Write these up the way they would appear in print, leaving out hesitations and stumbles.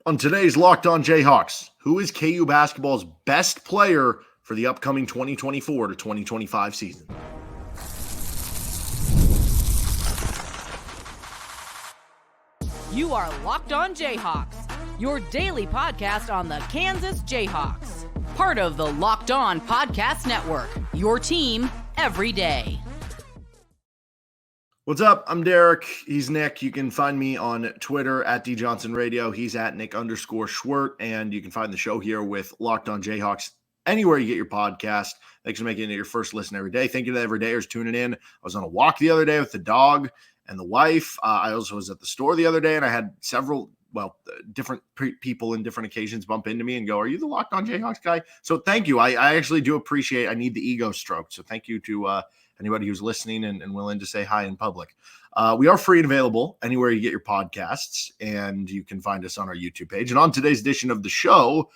On today's Locked On Jayhawks, who is KU basketball's best player for the upcoming 2024 to 2025 season? You are Locked On Jayhawks, your daily podcast on the Kansas Jayhawks. Part of the Locked On Podcast Network, your team every day. What's up? I'm Derek. He's Nick. You can find me on Twitter at DJohnsonRadio. He's at Nick_Schwert. And you can find the show here with Locked On Jayhawks anywhere you get your podcast. Thanks for making it your first listen every day. Thank you to every dayers tuning in. I was on a walk the other day with the dog and the wife. I also was at the store the other day, and I had several, different people in different occasions bump into me and go, "Are you the Locked On Jayhawks guy?" So thank you. I actually do appreciate. I need the ego stroke. So thank you to anybody who's listening and willing to say hi in public. We are free and available anywhere you get your podcasts, and you can find us on our YouTube page. And on today's edition of the show,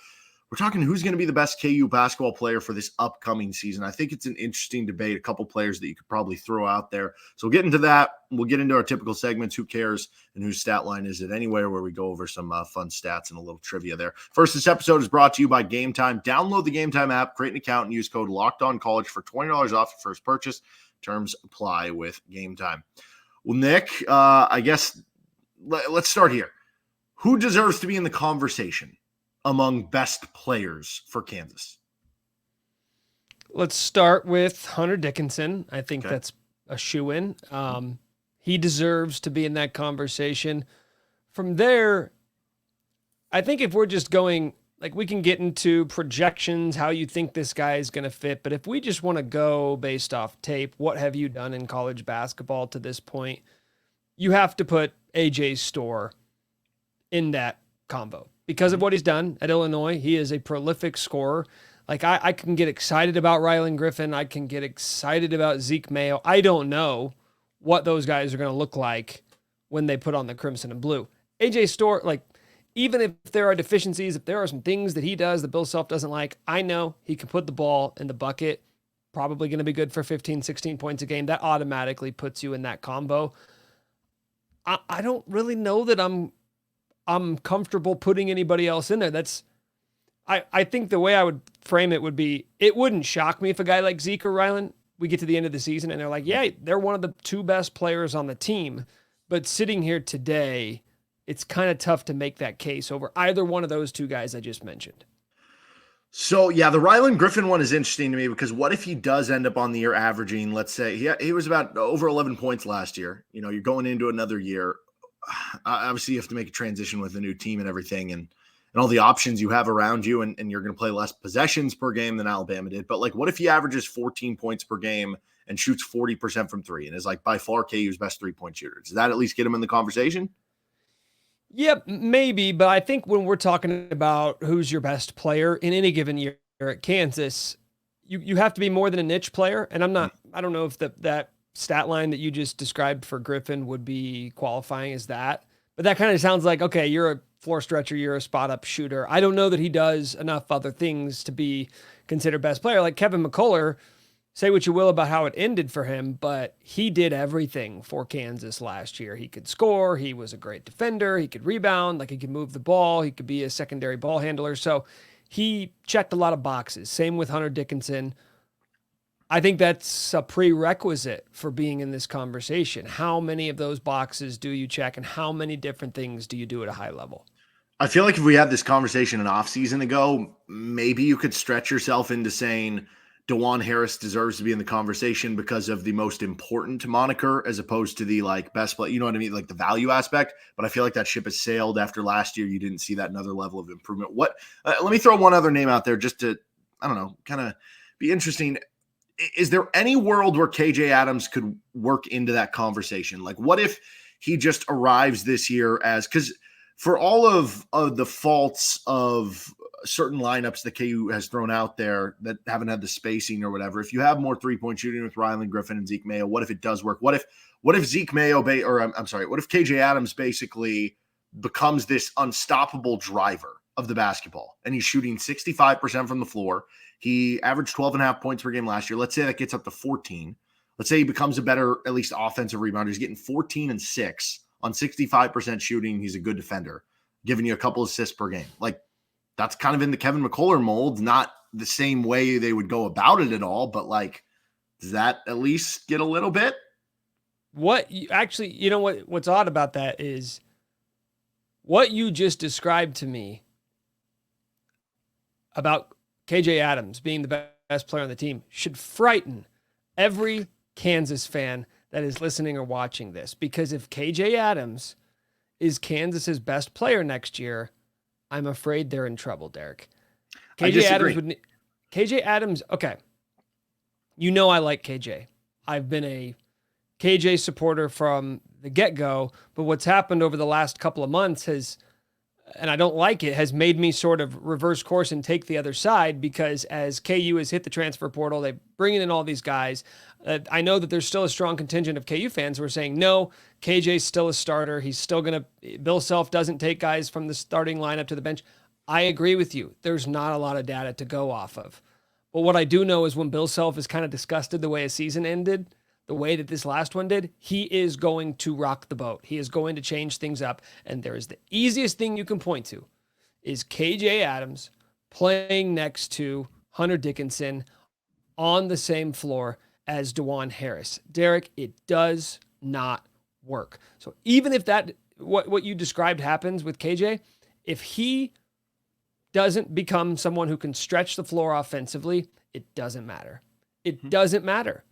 we're talking who's going to be the best KU basketball player for this upcoming season. I think it's an interesting debate, a couple players that you could probably throw out there. So we'll get into that. We'll get into our typical segments, who cares, and whose stat line is it anywhere, where we go over some fun stats and a little trivia there. First, this episode is brought to you by Game Time. Download the Game Time app, create an account, and use code LOCKEDONCollege for $20 off your first purchase. Terms apply with Game Time. Well, Nick, I guess let's start here. Who deserves to be in the conversation among best players for Kansas? Let's start with Hunter Dickinson. I think that's a shoo-in. He deserves to be in that conversation. From there, I think if we're just going, we can get into projections, how you think this guy is going to fit. But if we just want to go based off tape, what have you done in college basketball to this point? You have to put AJ Storr in that combo. Because of what he's done at Illinois, he is a prolific scorer. I can get excited about Rylan Griffen. I can get excited about Zeke Mayo. I don't know what those guys are going to look like when they put on the crimson and blue. AJ Storr, even if there are deficiencies, if there are some things that he does that Bill Self doesn't like, I know he can put the ball in the bucket. Probably going to be good for 15, 16 points a game. That automatically puts you in that combo. I don't really know that I'm comfortable putting anybody else in there. I think the way I would frame it would be, it wouldn't shock me if a guy like Zeke or Rylan, we get to the end of the season and they're like, yeah, they're one of the two best players on the team. But sitting here today, it's kind of tough to make that case over either one of those two guys I just mentioned. So, yeah, the Rylan Griffen one is interesting to me because what if he does end up on the year averaging, let's say, he was about over 11 points last year. You know, you're going into another year. Obviously, you have to make a transition with a new team and everything and all the options you have around you, and you're going to play less possessions per game than Alabama did. But, what if he averages 14 points per game and shoots 40% from three and is, by far KU's best three-point shooter? Does that at least get him in the conversation? Yep, maybe, but I think when we're talking about who's your best player in any given year at Kansas, you have to be more than a niche player, and I don't know if that stat line that you just described for Griffen would be qualifying as that, but that kind of sounds like, okay, you're a floor stretcher, you're a spot-up shooter. I don't know that he does enough other things to be considered best player. Like Kevin McCullough, say what you will about how it ended for him, but he did everything for Kansas last year. He could score. He was a great defender. He could rebound. He could move the ball. He could be a secondary ball handler. So he checked a lot of boxes. Same with Hunter Dickinson. I think that's a prerequisite for being in this conversation. How many of those boxes do you check, and how many different things do you do at a high level? I feel like if we had this conversation an off-season ago, maybe you could stretch yourself into saying Dajuan Harris deserves to be in the conversation because of the most important moniker as opposed to the best play, you know what I mean? The value aspect. But I feel like that ship has sailed after last year. You didn't see that another level of improvement. Let me throw one other name out there just to, I don't know, kind of be interesting. Is there any world where KJ Adams could work into that conversation? What if he just arrives this year because for all of the faults of certain lineups that KU has thrown out there that haven't had the spacing or whatever, if you have more three-point shooting with Rylan Griffen and Zeke Mayo, what if it does work? What if Zeke Mayo, what if KJ Adams basically becomes this unstoppable driver of the basketball and he's shooting 65% from the floor? He averaged 12.5 points per game last year. Let's say that gets up to 14. Let's say he becomes a better, at least offensive rebounder. He's getting 14 and 6 on 65% shooting. He's a good defender. giving you a couple assists per game. Like, that's kind of in the Kevin McCullough mold, not the same way they would go about it at all, but like, does that at least get a little bit? What's odd about that is what you just described to me about KJ Adams being the best player on the team should frighten every Kansas fan that is listening or watching this. Because if KJ Adams is Kansas's best player next year, I'm afraid they're in trouble, Derek. KJ Adams, okay. You know I like KJ. I've been a KJ supporter from the get-go, but what's happened over the last couple of months has, and I don't like it, has made me sort of reverse course and take the other side, because as KU has hit the transfer portal, they bringing in all these guys. I know that there's still a strong contingent of KU fans who are saying, no, KJ's still a starter. He's still going to, Bill Self doesn't take guys from the starting lineup to the bench. I agree with you. There's not a lot of data to go off of. But what I do know is when Bill Self is kind of disgusted the way a season ended, the way that this last one did, he is going to rock the boat. He is going to change things up. And there is the easiest thing you can point to is KJ Adams playing next to Hunter Dickinson on the same floor as Dajuan Harris. Derek, it does not work. So even if that, what you described happens with KJ, if he doesn't become someone who can stretch the floor offensively, it doesn't matter. It doesn't matter.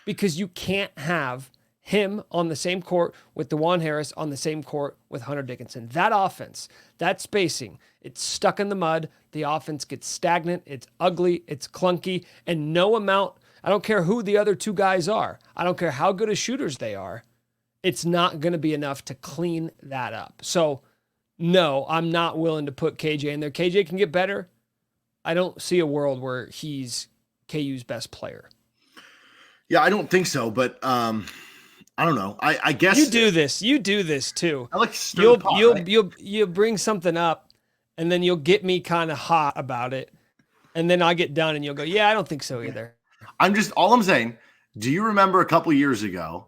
Because you can't have him on the same court with Dajuan Harris on the same court with Hunter Dickinson. That offense, that spacing, it's stuck in the mud. The offense gets stagnant. It's ugly. It's clunky. And no amount, I don't care who the other two guys are. I don't care how good of shooters they are. It's not going to be enough to clean that up. So, no, I'm not willing to put KJ in there. KJ can get better. I don't see a world where he's KU's best player. Yeah, I don't think so, but I don't know. I guess you do this. You do this too. I like to you'll bring something up, and then you'll get me kind of hot about it, and then I get done, and you'll go, "Yeah, I don't think so either." All I'm saying. Do you remember a couple years ago,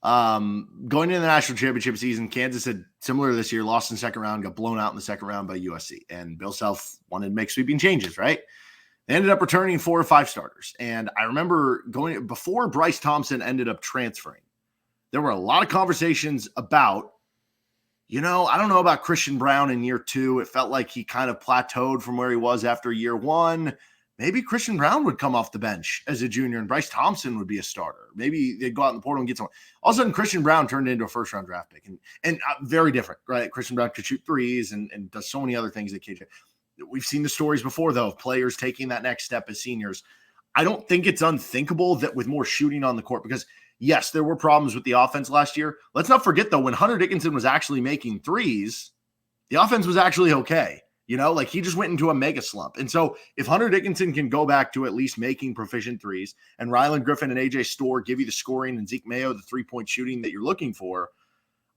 going into the national championship season, Kansas had, similar to this year, lost in the second round, got blown out in the second round by USC, and Bill Self wanted to make sweeping changes, right? They ended up returning 4 or 5 starters. And I remember going before Bryce Thompson ended up transferring, there were a lot of conversations about, I don't know about Christian Braun in year 2. It felt like he kind of plateaued from where he was after year 1. Maybe Christian Braun would come off the bench as a junior and Bryce Thompson would be a starter. Maybe they'd go out in the portal and get someone. All of a sudden, Christian Braun turned into a first-round draft pick. And very different, right? Christian Braun could shoot threes and does so many other things that KJ. We've seen the stories before, though, of players taking that next step as seniors. I don't think it's unthinkable that with more shooting on the court, because, yes, there were problems with the offense last year. Let's not forget, though, when Hunter Dickinson was actually making threes, the offense was actually okay. He just went into a mega slump. And so if Hunter Dickinson can go back to at least making proficient threes, and Rylan Griffen and AJ Storr give you the scoring, and Zeke Mayo the three-point shooting that you're looking for,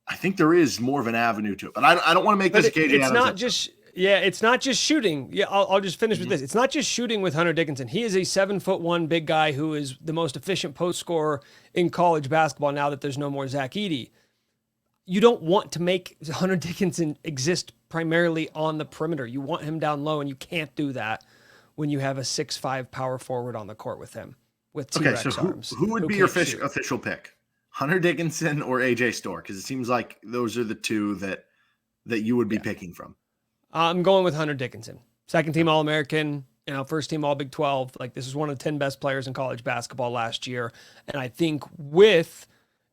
I think there is more of an avenue to it. But I don't want to make this a KJ Adams. It's not just... Yeah, it's not just shooting. Yeah, I'll just finish with this. It's not just shooting with Hunter Dickinson. He is a 7'1" big guy who is the most efficient post scorer in college basketball now that there's no more Zach Edey. You don't want to make Hunter Dickinson exist primarily on the perimeter. You want him down low, and you can't do that when you have a 6'5" power forward on the court with him with T-Rex arms. Who would be your official pick? Hunter Dickinson or AJ Storr? Because it seems like those are the two that you would be picking from. I'm going with Hunter Dickinson. Second team All-American, first team All-Big 12. Like, this is one of the 10 best players in college basketball last year. And I think with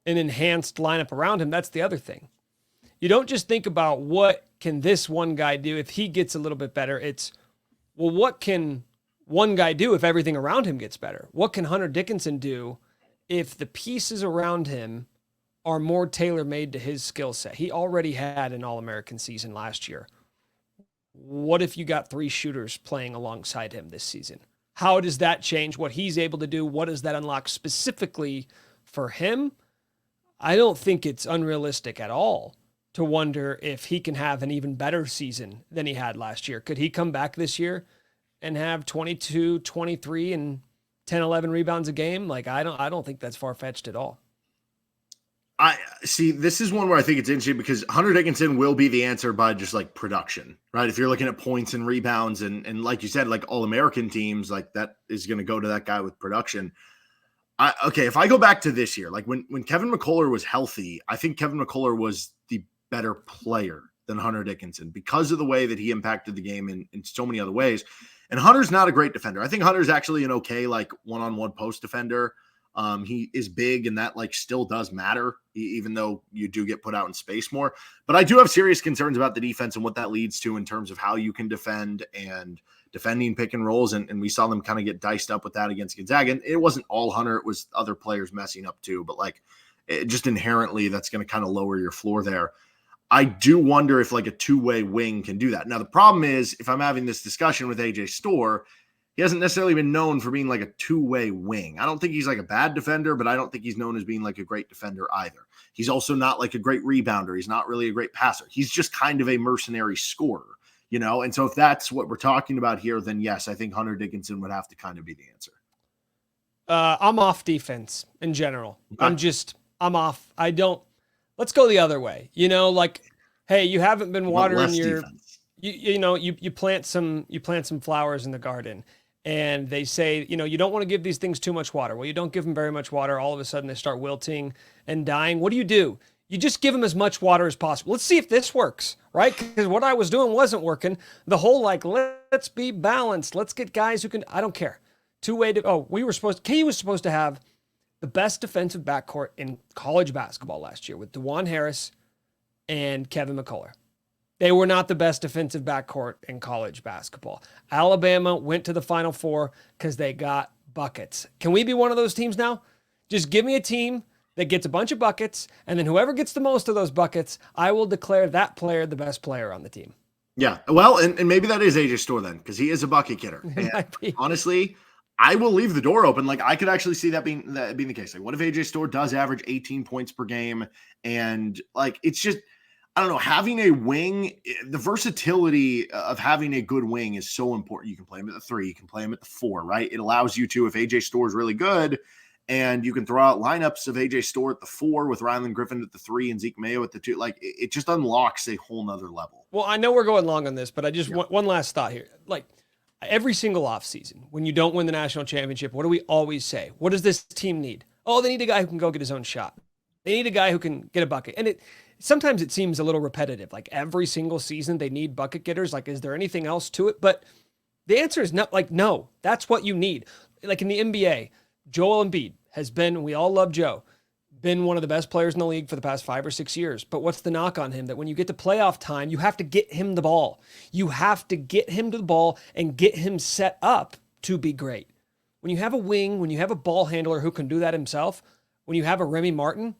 an enhanced lineup around him, that's the other thing. You don't just think about what can this one guy do if he gets a little bit better. It's, well, what can one guy do if everything around him gets better? What can Hunter Dickinson do if the pieces around him are more tailor-made to his skill set? He already had an All-American season last year. What if you got 3 shooters playing alongside him this season? How does that change what he's able to do? What does that unlock specifically for him? I don't think it's unrealistic at all to wonder if he can have an even better season than he had last year. Could he come back this year and have 22, 23, and 10, 11 rebounds a game? Like, I don't think that's far-fetched at all. I see. This is one where I think it's interesting because Hunter Dickinson will be the answer by just like production, right? If you're looking at points and rebounds and like you said, like All-American teams, like that is going to go to that guy with production. Okay, if I go back to this year, like when Kevin McCullough was healthy, I think Kevin McCullough was the better player than Hunter Dickinson because of the way that he impacted the game in so many other ways. And Hunter's not a great defender. I think Hunter's actually an okay, like one-on-one post defender. He is big and that like still does matter, even though you do get put out in space more. But I do have serious concerns about the defense and what that leads to in terms of how you can defend and defending pick and rolls. And we saw them kind of get diced up with that against Gonzaga. And it wasn't all Hunter. It was other players messing up too. But like just inherently, that's going to kind of lower your floor there. I do wonder if like a two-way wing can do that. Now, the problem is if I'm having this discussion with AJ Storr, he hasn't necessarily been known for being like a two-way wing. I don't think he's like a bad defender, but I don't think he's known as being like a great defender either. He's also not like a great rebounder. He's not really a great passer. He's just kind of a mercenary scorer, you know? And so if that's what we're talking about here, then yes, I think Hunter Dickinson would have to kind of be the answer. I'm off defense in general. Okay. I'm off. Let's go the other way. You know, like, hey, you haven't been watering your, you plant some flowers in the garden. And they say, you know, you don't want to give these things too much water. Well, you don't give them very much water. All of a sudden they start wilting and dying. What do? You just give them as much water as possible. Let's see if this works, right? Because what I was doing wasn't working. The whole like, let's be balanced. Let's get guys who can, I don't care. KU was supposed to have the best defensive backcourt in college basketball last year with Dajuan Harris and Kevin McCullough. They were not the best defensive backcourt in college basketball. Alabama went to the Final Four because they got buckets. Can we be one of those teams now? Just give me a team that gets a bunch of buckets, and then whoever gets the most of those buckets, I will declare that player the best player on the team. Yeah, well, and maybe that is AJ Storr then, because he is a bucket getter. Honestly, I will leave the door open. Like I could actually see that being the case. Like, what if AJ Storr does average 18 points per game, and like it's just. I don't know, having a wing, the versatility of having a good wing is so important. You can play him at the 3, you can play him at the 4, right? It allows you to, if AJ Storr is really good, and you can throw out lineups of AJ Storr at the 4 with Rylan Griffen at the 3 and Zeke Mayo at the 2. Like it just unlocks a whole nother level. Well, I know we're going long on this, but I just want one last thought here. Like every single offseason, when you don't win the national championship, what do we always say? What does this team need? Oh, they need a guy who can go get his own shot. They need a guy who can get a bucket. And sometimes it seems a little repetitive. Like every single season they need bucket getters. Like, is there anything else to it? But the answer is not like, no, that's what you need. Like in the NBA, Joel Embiid has been, we all love Joe, been one of the best players in the league for the past 5 or 6 years. But what's the knock on him? That when you get to playoff time, you have to get him the ball. You have to get him to the ball and get him set up to be great. When you have a wing, when you have a ball handler who can do that himself, when you have a Remy Martin,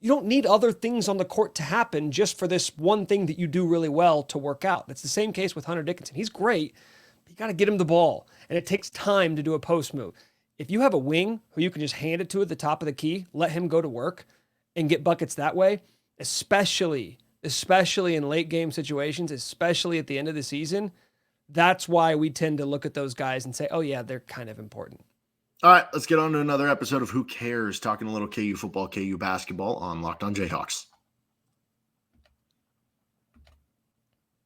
you don't need other things on the court to happen just for this one thing that you do really well to work out. That's the same case with Hunter Dickinson. He's great, but you got to get him the ball, and it takes time to do a post move. If you have a wing who you can just hand it to at the top of the key, let him go to work and get buckets that way, especially in late game situations, especially at the end of the season, that's why we tend to look at those guys and say, oh yeah, they're kind of important. All right, let's get on to another episode of Who Cares, talking a little KU football, KU basketball on Locked On Jayhawks.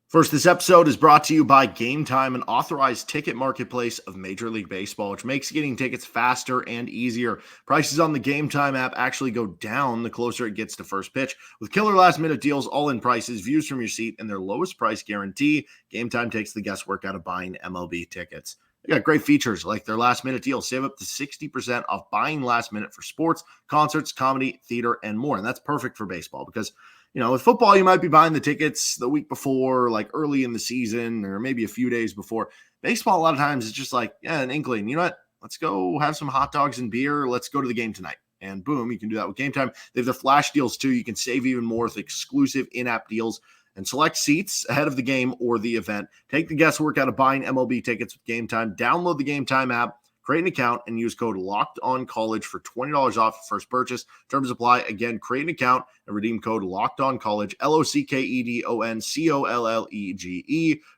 First, this episode is brought to you by Game Time, an authorized ticket marketplace of Major League Baseball, which makes getting tickets faster and easier. Prices on the Game Time app actually go down the closer it gets to first pitch. With killer last-minute deals, all-in prices, views from your seat, and their lowest price guarantee, Game Time takes the guesswork out of buying MLB tickets. They got great features like their last-minute deals. Save up to 60% off buying last minute for sports, concerts, comedy, theater, and more. And that's perfect for baseball because, you know, with football, you might be buying the tickets the week before, like early in the season or maybe a few days before. Baseball, a lot of times, it's just like, yeah, an inkling. You know what? Let's go have some hot dogs and beer. Let's go to the game tonight. And boom, you can do that with Game Time. They have their flash deals, too. You can save even more with exclusive in-app deals and select seats ahead of the game or the event. Take the guesswork out of buying MLB tickets with Game Time. Download the Game Time app, create an account, and use code LOCKEDONCollege for $20 off your first purchase. Terms apply. Again, create an account and redeem code LOCKEDONCollege, LOCKEDONCOLLEGE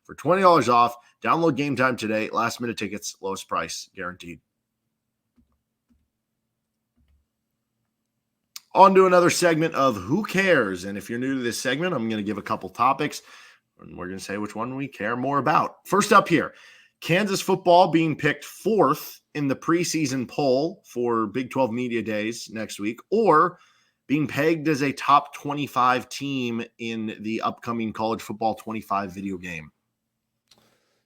for $20 off. Download Game Time today. Last minute tickets, lowest price guaranteed. On to another segment of Who Cares? And if you're new to this segment, I'm going to give a couple topics, and we're going to say which one we care more about. First up here, Kansas football being picked 4th in the preseason poll for Big 12 Media Days next week, or being pegged as a top 25 team in the upcoming College Football 25 video game.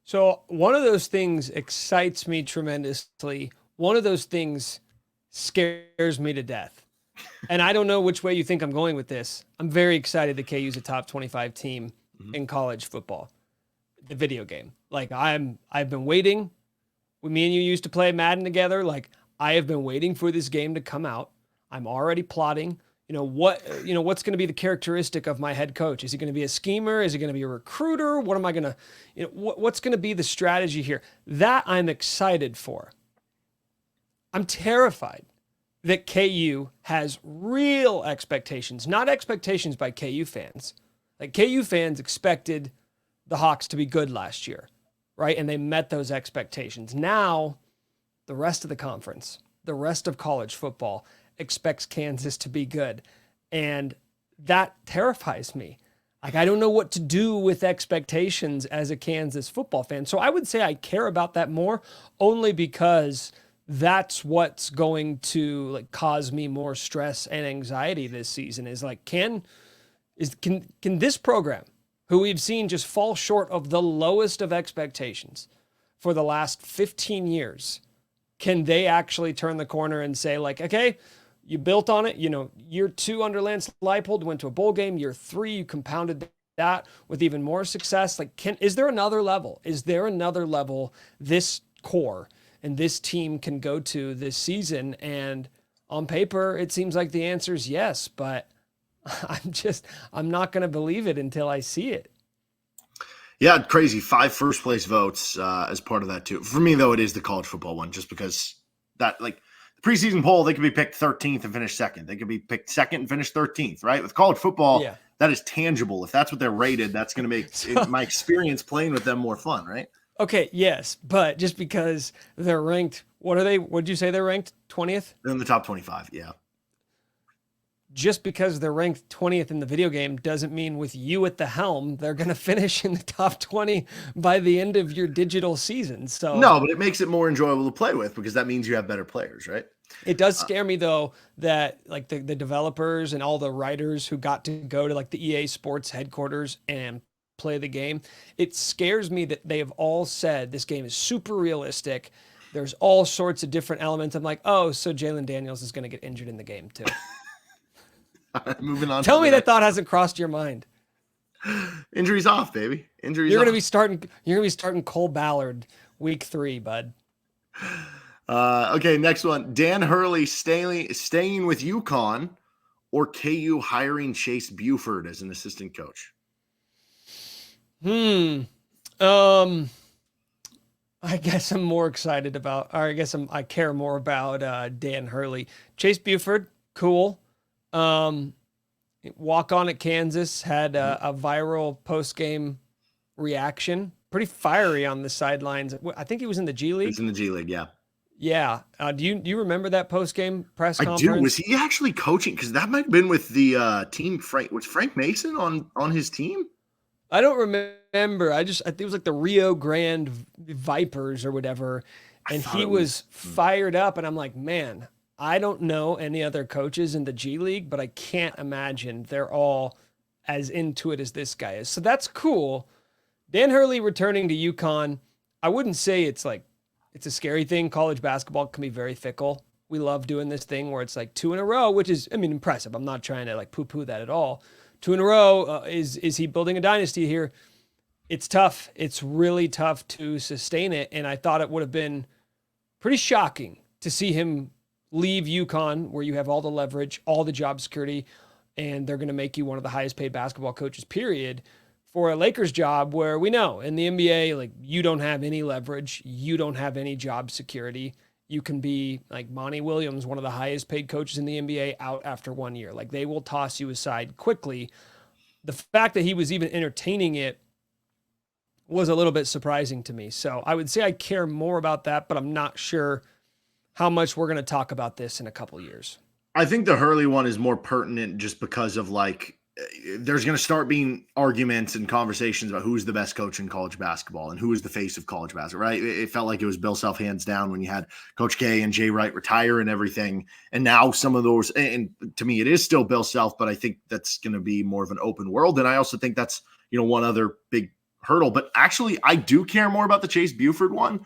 So one of those things excites me tremendously. One of those things scares me to death. And I don't know which way you think I'm going with this. I'm very excited that KU's a top 25 team in college football, the video game. Like I've been waiting. Me and you used to play Madden together. Like I have been waiting for this game to come out. I'm already plotting. What's going to be the characteristic of my head coach? Is he going to be a schemer? Is he going to be a recruiter? What am I going to, what's going to be the strategy here? That I'm excited for. I'm terrified that KU has real expectations, not expectations by KU fans. Like KU fans expected the Hawks to be good last year, right? And they met those expectations. Now, the rest of the conference, the rest of college football expects Kansas to be good. And that terrifies me. Like, I don't know what to do with expectations as a Kansas football fan. So I would say I care about that more only because that's what's going to cause me more stress and anxiety this season is can this program, who we've seen just fall short of the lowest of expectations for the last 15 years, can they actually turn the corner and say okay, you built on it, year 2 under Lance Leipold, went to a bowl game, year 3, you compounded that with even more success. Is there another level? Is there another level this core and this team can go to this season? And on paper, it seems like the answer is yes, but I'm not going to believe it until I see it. Yeah, crazy. 5 first place votes as part of that too. For me, though, it is the college football one, just because that the preseason poll, they could be picked 13th and finish 2nd. They could be picked 2nd and finish 13th, right? With college football, that is tangible. If that's what they're rated, that's going to make my experience playing with them more fun, right? Okay, yes, but just because they're ranked, what are they? Would you say they're ranked 20th? They're in the top 25, yeah. Just because they're ranked 20th in the video game doesn't mean with you at the helm, they're going to finish in the top 20 by the end of your digital season. So no, but it makes it more enjoyable to play with because that means you have better players, right? It does scare me though that the developers and all the writers who got to go to the EA Sports headquarters and play the game, it scares me that they have all said this game is super realistic. There's all sorts of different elements. I'm like, oh, so Jalen Daniels is going to get injured in the game too. Moving on. Tell me that thought hasn't crossed your mind. Injuries off, baby. Injuries. You're gonna be starting Cole Ballard week 3, bud. Okay, next one. Dan Hurley staying with UConn, or KU hiring Chase Buford as an assistant coach. I guess I'm more excited about, or I care more about Dan Hurley. Chase Buford, cool. Walk on at Kansas, had a viral post-game reaction. Pretty fiery on the sidelines. I think he was in the G League. He was in the G League, yeah. Yeah. Do you remember that post-game press conference? I do. Was he actually coaching? Because that might have been with the team. Was Frank Mason on his team? I don't remember. I think it was the Rio Grande Vipers or whatever. And he was fired up. And I'm like, man, I don't know any other coaches in the G League, but I can't imagine they're all as into it as this guy is. So that's cool. Dan Hurley returning to UConn. I wouldn't say it's a scary thing. College basketball can be very fickle. We love doing this thing where it's 2 in a row, which is, impressive. I'm not trying to poo-poo that at all. 2 in a row. Is he building a dynasty here? It's tough. It's really tough to sustain it. And I thought it would have been pretty shocking to see him leave UConn, where you have all the leverage, all the job security, and they're going to make you one of the highest paid basketball coaches, period, for a Lakers job where we know in the NBA, you don't have any leverage. You don't have any job security. You can be like Monty Williams, one of the highest paid coaches in the NBA, out after 1 year. They will toss you aside quickly. The fact that he was even entertaining it was a little bit surprising to me. So I would say I care more about that, but I'm not sure how much we're going to talk about this in a couple years. I think the Hurley one is more pertinent just because of there's going to start being arguments and conversations about who's the best coach in college basketball and who is the face of college basketball, right? It felt like it was Bill Self hands down when you had Coach K and Jay Wright retire and everything. And now some of those, and to me, it is still Bill Self, but I think that's going to be more of an open world. And I also think that's, one other big hurdle. But actually, I do care more about the Chase Buford one.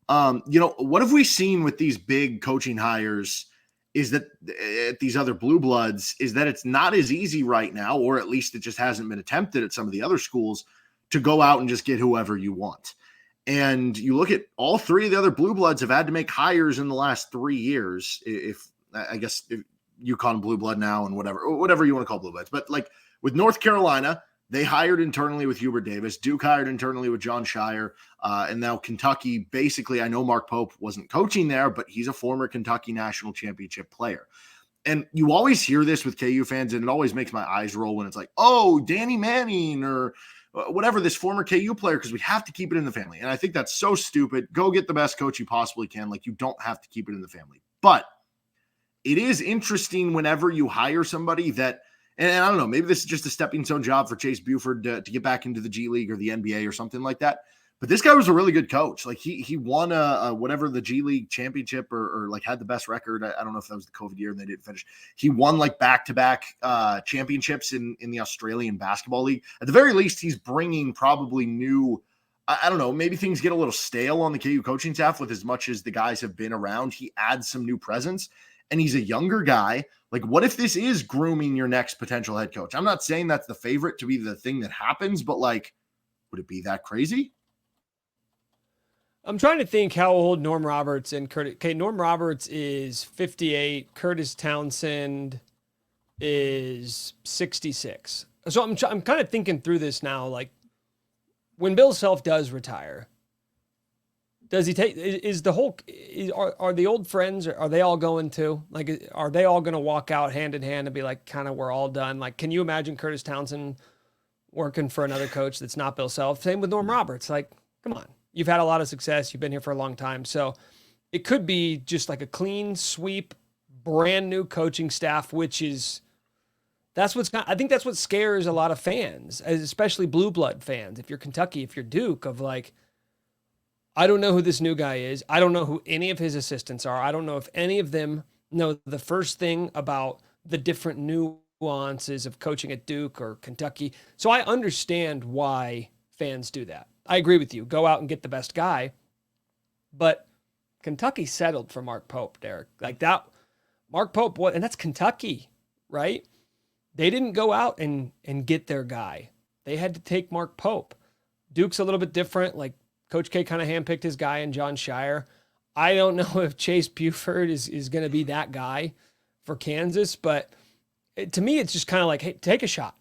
What have we seen with these big coaching hires is that these other blue bloods is that it's not as easy right now, or at least it just hasn't been attempted at some of the other schools to go out and just get whoever you want. And you look at all three of the other blue bloods have had to make hires in the last 3 years. If you call them blue blood now and whatever you want to call blue bloods, but with North Carolina, they hired internally with Hubert Davis. Duke hired internally with John Shire. And now Kentucky, basically, I know Mark Pope wasn't coaching there, but he's a former Kentucky national championship player. And you always hear this with KU fans, and it always makes my eyes roll when it's like, oh, Danny Manning or whatever, this former KU player, because we have to keep it in the family. And I think that's so stupid. Go get the best coach you possibly can. You don't have to keep it in the family. But it is interesting whenever you hire somebody that, and I don't know, maybe this is just a stepping stone job for Chase Buford to get back into the G League or the NBA or something like that. But this guy was a really good coach. He won a whatever the G League championship or had the best record. I don't know if that was the COVID year and they didn't finish. He won back-to-back championships in the Australian Basketball League. At the very least, he's bringing probably new. I don't know, maybe things get a little stale on the KU coaching staff with as much as the guys have been around. He adds some new presence, and he's a younger guy. What if this is grooming your next potential head coach? I'm not saying that's the favorite to be the thing that happens, but would it be that crazy? I'm trying to think how old Norm Roberts and Curtis. Okay, Norm Roberts is 58. Curtis Townsend is 66. So I'm kind of thinking through this now. When Bill Self does retire, does he take? Are the old friends? Are they all going to? Are they all going to walk out hand in hand and be kind of we're all done? Can you imagine Curtis Townsend working for another coach that's not Bill Self? Same with Norm Roberts. Come on. You've had a lot of success. You've been here for a long time. So it could be just a clean sweep, brand new coaching staff, I think that's what scares a lot of fans, especially blue blood fans. If you're Kentucky, if you're Duke, I don't know who this new guy is. I don't know who any of his assistants are. I don't know if any of them know the first thing about the different nuances of coaching at Duke or Kentucky. So I understand why fans do that. I agree with you. Go out and get the best guy. But Kentucky settled for Mark Pope, Derek. That, Mark Pope, and that's Kentucky, right? They didn't go out and get their guy. They had to take Mark Pope. Duke's a little bit different. Coach K kind of handpicked his guy in John Shire. I don't know if Chase Buford is going to be that guy for Kansas, but to me, it's just kind of hey, take a shot.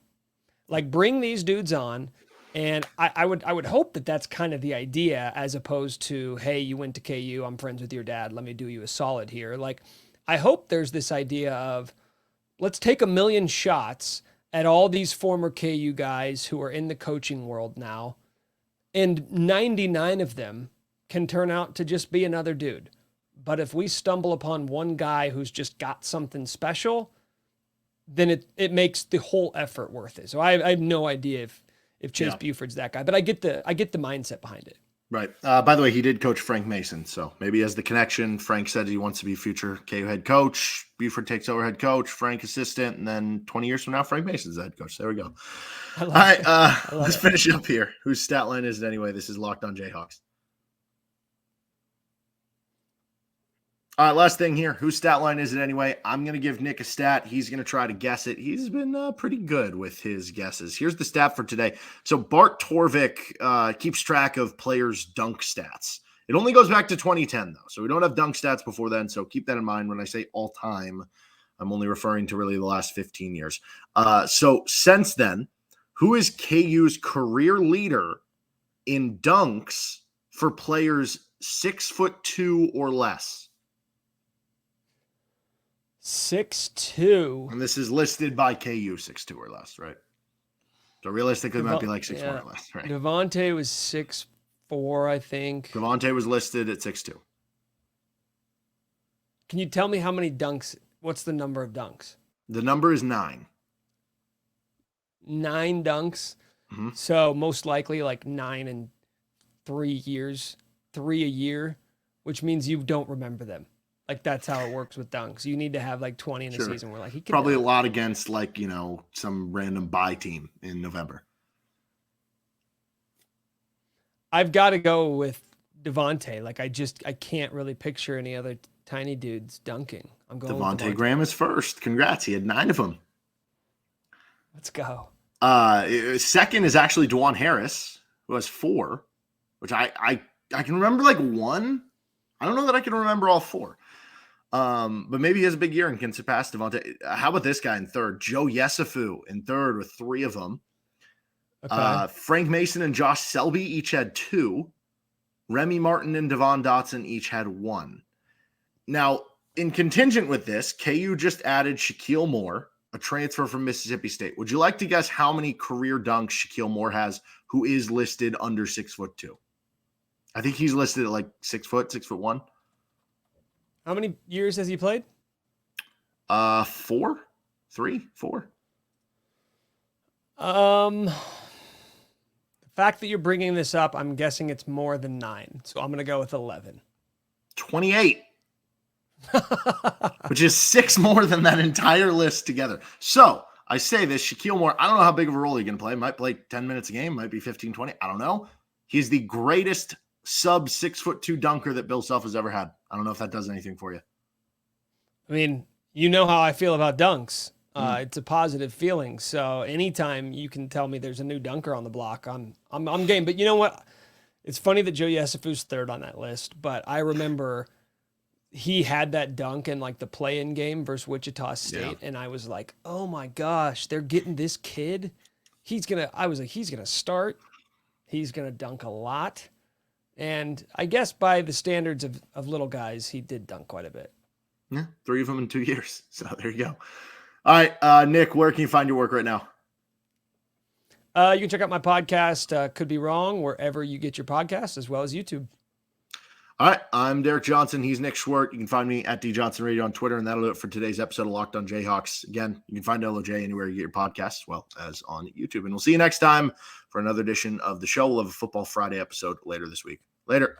Bring these dudes on. And I would hope that that's kind of the idea, as opposed to, hey, you went to KU, I'm friends with your dad, let me do you a solid here. I hope there's this idea of, let's take a million shots at all these former KU guys who are in the coaching world now, and 99 of them can turn out to just be another dude. But if we stumble upon one guy who's just got something special, then it makes the whole effort worth it. So I have no idea if Chase Buford's that guy, but I get the mindset behind it. Right. By the way, he did coach Frank Mason, so maybe he has the connection. Frank said he wants to be future KU head coach. Buford takes over head coach, Frank assistant, and then 20 years from now, Frank Mason's the head coach. There we go. All right, let's finish up here. Whose stat line is it anyway? This is Locked On Jayhawks. All right, last thing here. Whose stat line is it anyway? I'm going to give Nick a stat. He's going to try to guess it. He's been pretty good with his guesses. Here's the stat for today. So Bart Torvik keeps track of players' dunk stats. It only goes back to 2010, though, so we don't have dunk stats before then, so keep that in mind. When I say all time, I'm only referring to really the last 15 years. So since then, who is KU's career leader in dunks for players 6'2" or less? 6'2". And this is listed by KU 6'2" or less, right? So realistically, it might be 6'4" or less, right? Devonte was 6'4", I think. Devonte was listed at 6'2". Can you tell me how many dunks what's the number of dunks? The number is 9. 9 dunks. Mm-hmm. So most likely like 9 and 3 years, 3 a year, which means you don't remember them. Like that's how it works with dunks. You need to have like 20 in a season where like he can probably dunk. a lot against like, some random bye team in November. I've got to go with Devonte. Like I can't really picture any other tiny dudes dunking. I'm going with Devonte Graham is first. Congrats. He had 9 of them. Let's go. Second is actually Dajuan Harris, who has 4, which I can remember like 1. I don't know that I can remember all 4. But maybe he has a big year and can surpass Devonte. How about this guy in third? Joe Yesufu in third with 3 of them. Okay. Frank Mason and Josh Selby each had 2. Remy Martin and Devon Dotson each had 1. Now, in contingent with this, KU just added Shakeel Moore, a transfer from Mississippi State. Would you like to guess how many career dunks Shakeel Moore has, who is listed under 6'2"? I think he's listed at like 6 foot, 6'1". How many years has he played? 4, 3, 4. The fact that you're bringing this up, I'm guessing it's more than 9. So I'm going to go with 11. 28. Which is 6 more than that entire list together. So I say this, Shakeel Moore, I don't know how big of a role he's going to play. Might play 10 minutes a game, might be 15, 20. I don't know. He's the greatest sub 6'2" dunker that Bill Self has ever had. I don't know if that does anything for you. I mean, you know how I feel about dunks. It's a positive feeling. So anytime you can tell me there's a new dunker on the block, I'm game. But you know what? It's funny that Joe Yesufu's third on that list, but I remember he had that dunk in like the play-in game versus Wichita State, and I was like, oh my gosh, they're getting this kid. He's gonna start. He's gonna dunk a lot. And I guess by the standards of little guys, he did dunk quite a bit. Yeah, 3 of them in 2 years. So there you go. All right, Nick, where can you find your work right now? You can check out my podcast, Could Be Wrong, wherever you get your podcasts, as well as YouTube. All right, I'm Derek Johnson. He's Nick Schwartz. You can find me at DJohnsonRadio Radio on Twitter, and that'll do it for today's episode of Locked on Jayhawks. Again, you can find LOJ anywhere you get your podcasts, as well as on YouTube. And we'll see you next time for another edition of the show. We'll have a Football Friday episode later this week. Later.